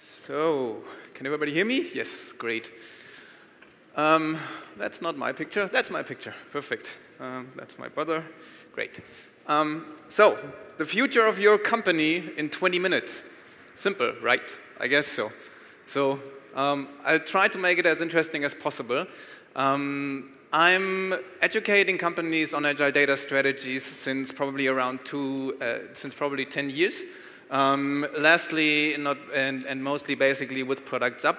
So, can everybody hear me? Yes, great. That's not my picture. That's my picture. Perfect. That's my brother. Great. So, the future of your company in 20 minutes. Simple, right? I guess so. So, I'll try to make it as interesting as possible. I'm educating companies on agile data strategies since probably 10 years. Lastly, and mostly basically with Productsup.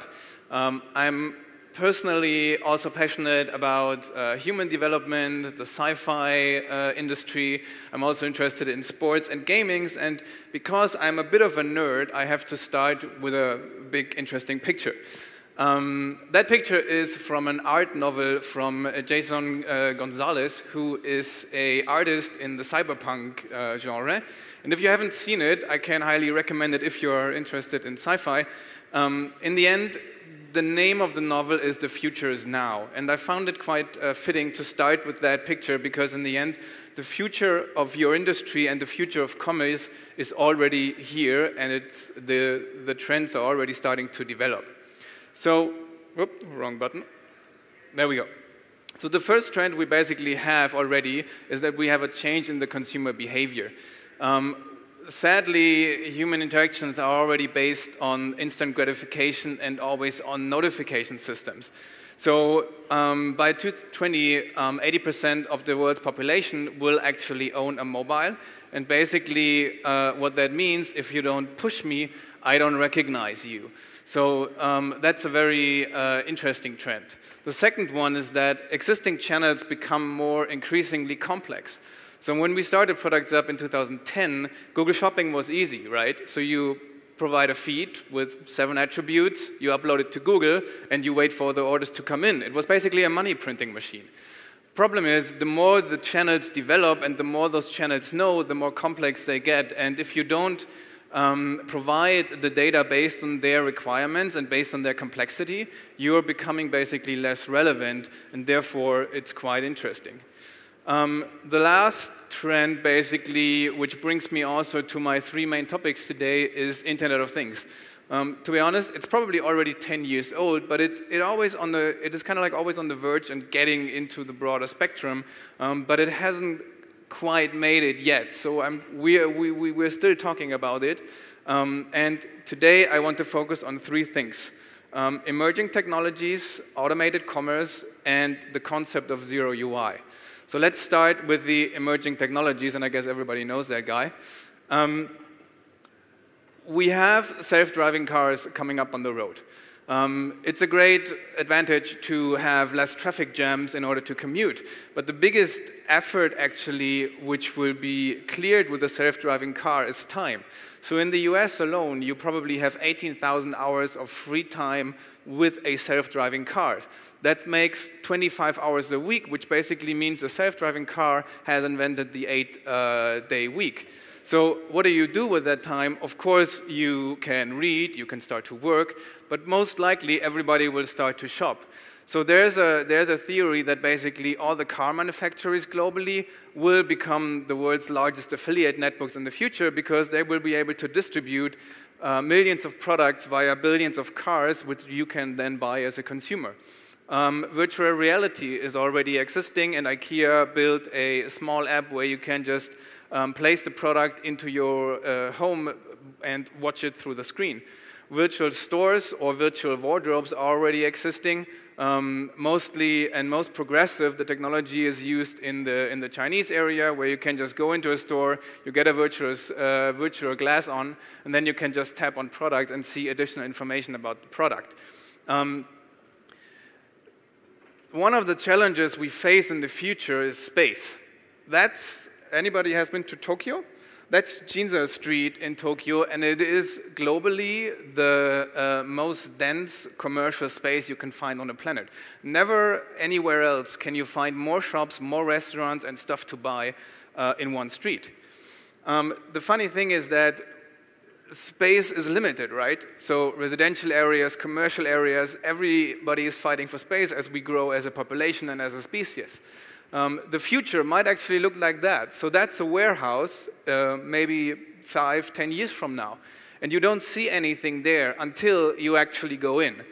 I'm personally also passionate about human development, the sci-fi industry. I'm also interested in sports and gamings, and because I'm a bit of a nerd, I have to start with a big interesting picture. That picture is from an art novel from Jason Gonzalez, who is an artist in the cyberpunk genre. And if you haven't seen it, I can highly recommend it if you're interested in sci-fi. In the end, the name of the novel is The Future Is Now. And I found it quite fitting to start with that picture because in the end, the future of your industry and the future of commerce is already here, and the trends are already starting to develop. So, whoop, wrong button. There we go. So the first trend we basically have already is that we have a change in the consumer behavior. Sadly, human interactions are already based on instant gratification and always on notification systems. So by 2020, 80% of the world's population will actually own a mobile. And basically what that means, if you don't push me, I don't recognize you. So that's a very interesting trend. The second one is that existing channels become more increasingly complex. So when we started Productsup in 2010, Google Shopping was easy, right? So you provide a feed with 7 attributes, you upload it to Google, and you wait for the orders to come in. It was basically a money printing machine. Problem is, the more the channels develop and the more those channels know, the more complex they get. And if you don't provide the data based on their requirements and based on their complexity, you're becoming basically less relevant, and therefore it's quite interesting. The last trend basically, which brings me also to my 3 main topics today, is Internet of Things. To be honest, it's probably already 10 years old, but it is kind of like always on the verge and getting into the broader spectrum, but it hasn't quite made it yet. So we're still talking about it. And today I want to focus on 3 things. Emerging technologies, automated commerce, and the concept of zero UI. So let's start with the emerging technologies, and I guess everybody knows that guy. We have self-driving cars coming up on the road. It's a great advantage to have less traffic jams in order to commute. But the biggest effort actually, which will be cleared with a self-driving car, is time. So in the US alone, you probably have 18,000 hours of free time with a self-driving car. That makes 25 hours a week, which basically means a self-driving car has invented the 8-day week. So what do you do with that time? Of course, you can read, you can start to work, but most likely everybody will start to shop. So there's a theory that basically all the car manufacturers globally will become the world's largest affiliate networks in the future because they will be able to distribute millions of products via billions of cars, which you can then buy as a consumer. Virtual reality is already existing, and IKEA built a small app where you can just place the product into your home and watch it through the screen. Virtual stores or virtual wardrobes are already existing. Mostly and most progressive, the technology is used in the Chinese area, where you can just go into a store, you get a virtual glass on, and then you can just tap on products and see additional information about the product. One of the challenges we face in the future is space. Anybody has been to Tokyo? That's Ginza Street in Tokyo, and it is globally the most dense commercial space you can find on the planet. Never anywhere else can you find more shops, more restaurants, and stuff to buy in one street. The funny thing is that space is limited, right? So residential areas, commercial areas, everybody is fighting for space as we grow as a population and as a species. The future might actually look like that. So that's a warehouse, maybe 5, 10 years from now. And you don't see anything there until you actually go in.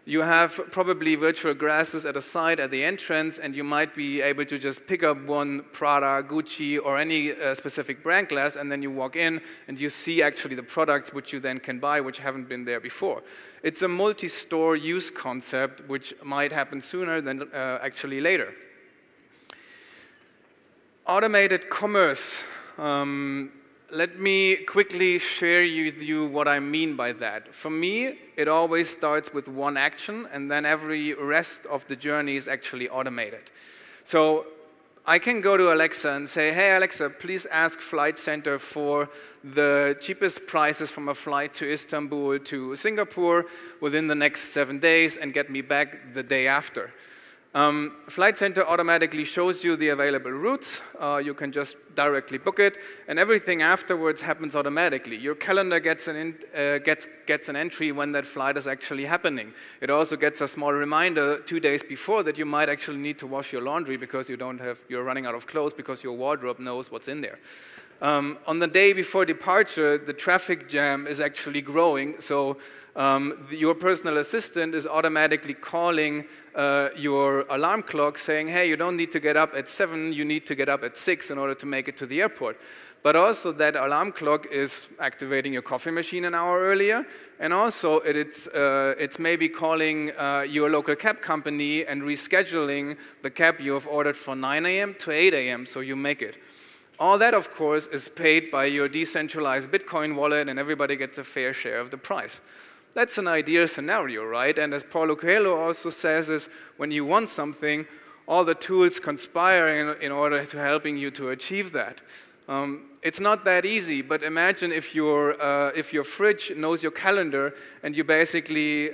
You have probably virtual glasses at a site at the entrance, and you might be able to just pick up one Prada, Gucci, or any specific brand glass, and then you walk in and you see actually the products which you then can buy, which haven't been there before. It's a multi-store use concept, which might happen sooner than actually later. Automated commerce. Let me quickly share with you what I mean by that. For me, it always starts with one action, and then every rest of the journey is actually automated. So I can go to Alexa and say, hey Alexa, please ask Flight Center for the cheapest prices from a flight to Istanbul to Singapore within the next 7 days and get me back the day after. Flight Center automatically shows you the available routes. You can just directly book it, and everything afterwards happens automatically. Your calendar gets an entry when that flight is actually happening. It also gets a small reminder 2 days before that you might actually need to wash your laundry because you're running out of clothes because your wardrobe knows what's in there. On the day before departure, the traffic jam is actually growing, so your personal assistant is automatically calling your alarm clock saying, hey, you don't need to get up at 7, you need to get up at 6 in order to make it to the airport. But also that alarm clock is activating your coffee machine an hour earlier, and also it's maybe calling your local cab company and rescheduling the cab you have ordered for 9 a.m. to 8 a.m. so you make it. All that, of course, is paid by your decentralized Bitcoin wallet, and everybody gets a fair share of the price. That's an ideal scenario, right? And as Paulo Coelho also says, is when you want something, all the tools conspire in order to helping you to achieve that. It's not that easy, but imagine if your fridge knows your calendar and he basically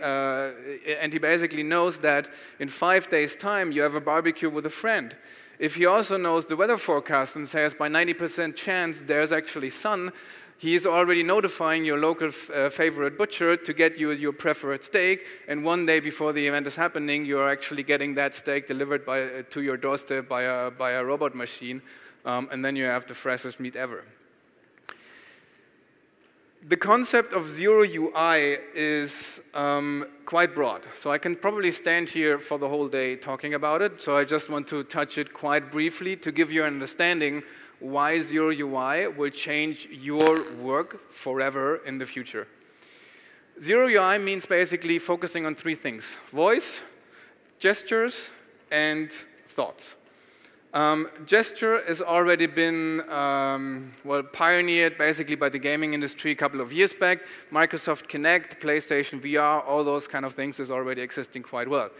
knows that in 5 days' time you have a barbecue with a friend. If he also knows the weather forecast and says by 90% chance there's actually sun, he is already notifying your local favorite butcher to get you your preferred steak, and 1 day before the event is happening, you're actually getting that steak delivered to your doorstep by a robot machine, and then you have the freshest meat ever. The concept of zero UI is quite broad, so I can probably stand here for the whole day talking about it, so I just want to touch it quite briefly to give you an understanding why zero UI will change your work forever in the future. Zero UI means basically focusing on 3 things: voice, gestures, and thoughts. Gesture has already been pioneered basically by the gaming industry a couple of years back. Microsoft Kinect, PlayStation VR, all those kind of things is already existing quite well.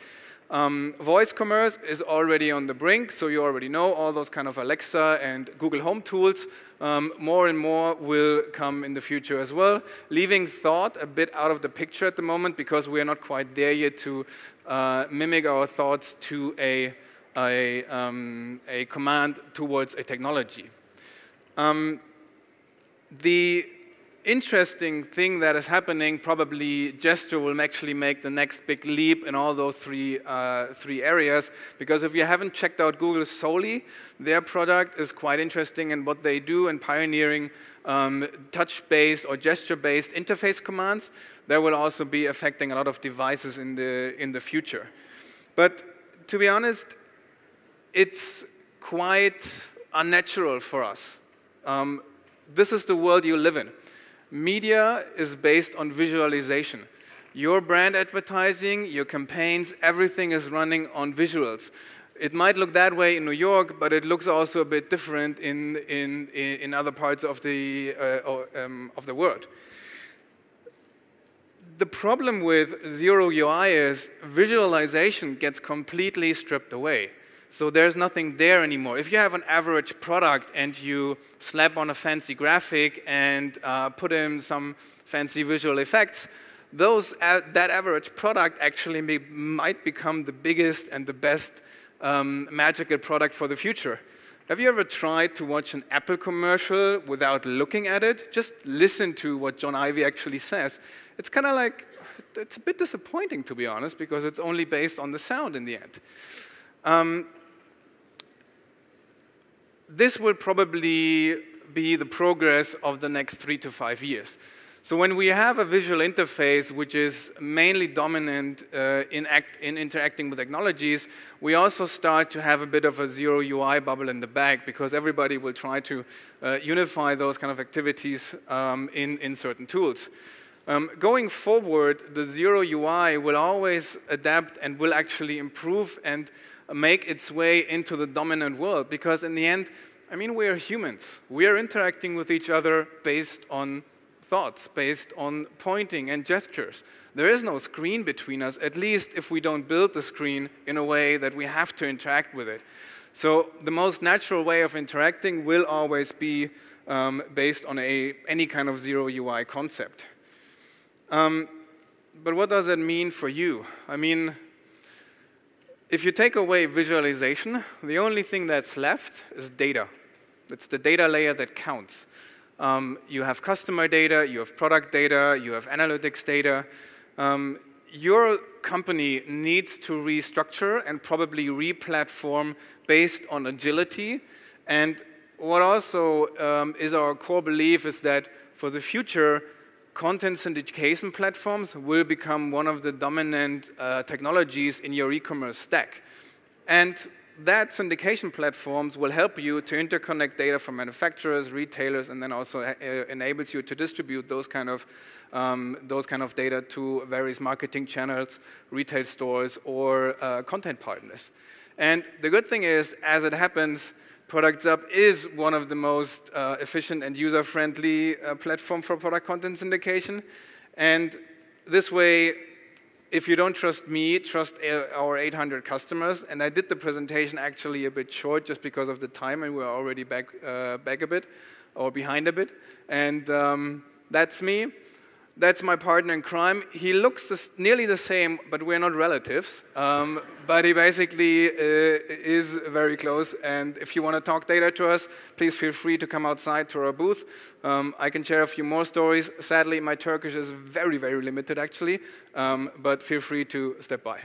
Voice commerce is already on the brink, so you already know all those kind of Alexa and Google Home tools. More and more will come in the future as well, leaving thought a bit out of the picture at the moment because we are not quite there yet to mimic our thoughts to a command towards a technology. The interesting thing that is happening, probably gesture will actually make the next big leap in all those three areas, because if you haven't checked out Google solely, their product is quite interesting in what they do in pioneering touch-based or gesture-based interface commands that will also be affecting a lot of devices in the future. But to be honest, it's quite unnatural for us. This is the world you live in. Media is based on visualization. Your brand advertising, your campaigns, everything is running on visuals. It might look that way in New York, but it looks also a bit different in other parts of the world. The problem with zero UI is visualization gets completely stripped away. So there's nothing there anymore. If you have an average product and you slap on a fancy graphic and put in some fancy visual effects, that average product actually might become the biggest and the best magical product for the future. Have you ever tried to watch an Apple commercial without looking at it? Just listen to what John Ivey actually says. It's kind of like, it's a bit disappointing, to be honest, because it's only based on the sound in the end. This will probably be the progress of the next 3 to 5 years. So when we have a visual interface which is mainly dominant in interacting with technologies, we also start to have a bit of a zero UI bubble in the back, because everybody will try to unify those kind of activities in certain tools. Going forward, the zero UI will always adapt and will actually improve and make its way into the dominant world, because in the end, I mean, we are humans. We are interacting with each other based on thoughts, based on pointing and gestures. There is no screen between us, at least if we don't build the screen in a way that we have to interact with it. So the most natural way of interacting will always be based on any kind of zero UI concept. But what does that mean for you? I mean, if you take away visualization, the only thing that's left is data. It's the data layer that counts. You have customer data, you have product data, you have analytics data. Your company needs to restructure and probably re-platform based on agility. And what also is our core belief is that for the future, content syndication platforms will become one of the dominant technologies in your e-commerce stack. And that syndication platforms will help you to interconnect data from manufacturers, retailers, and then also enables you to distribute those kind of data to various marketing channels, retail stores, or content partners. And the good thing is, as it happens, Productsup is one of the most efficient and user-friendly platform for product content syndication. And this way, if you don't trust me, trust our 800 customers. And I did the presentation actually a bit short just because of the time, and we're already back a bit, or behind a bit. And that's me. That's my partner in crime. He looks nearly the same, but we're not relatives. But he basically is very close. And if you want to talk data to us, please feel free to come outside to our booth. I can share a few more stories. Sadly, my Turkish is very, very limited, actually. But feel free to step by.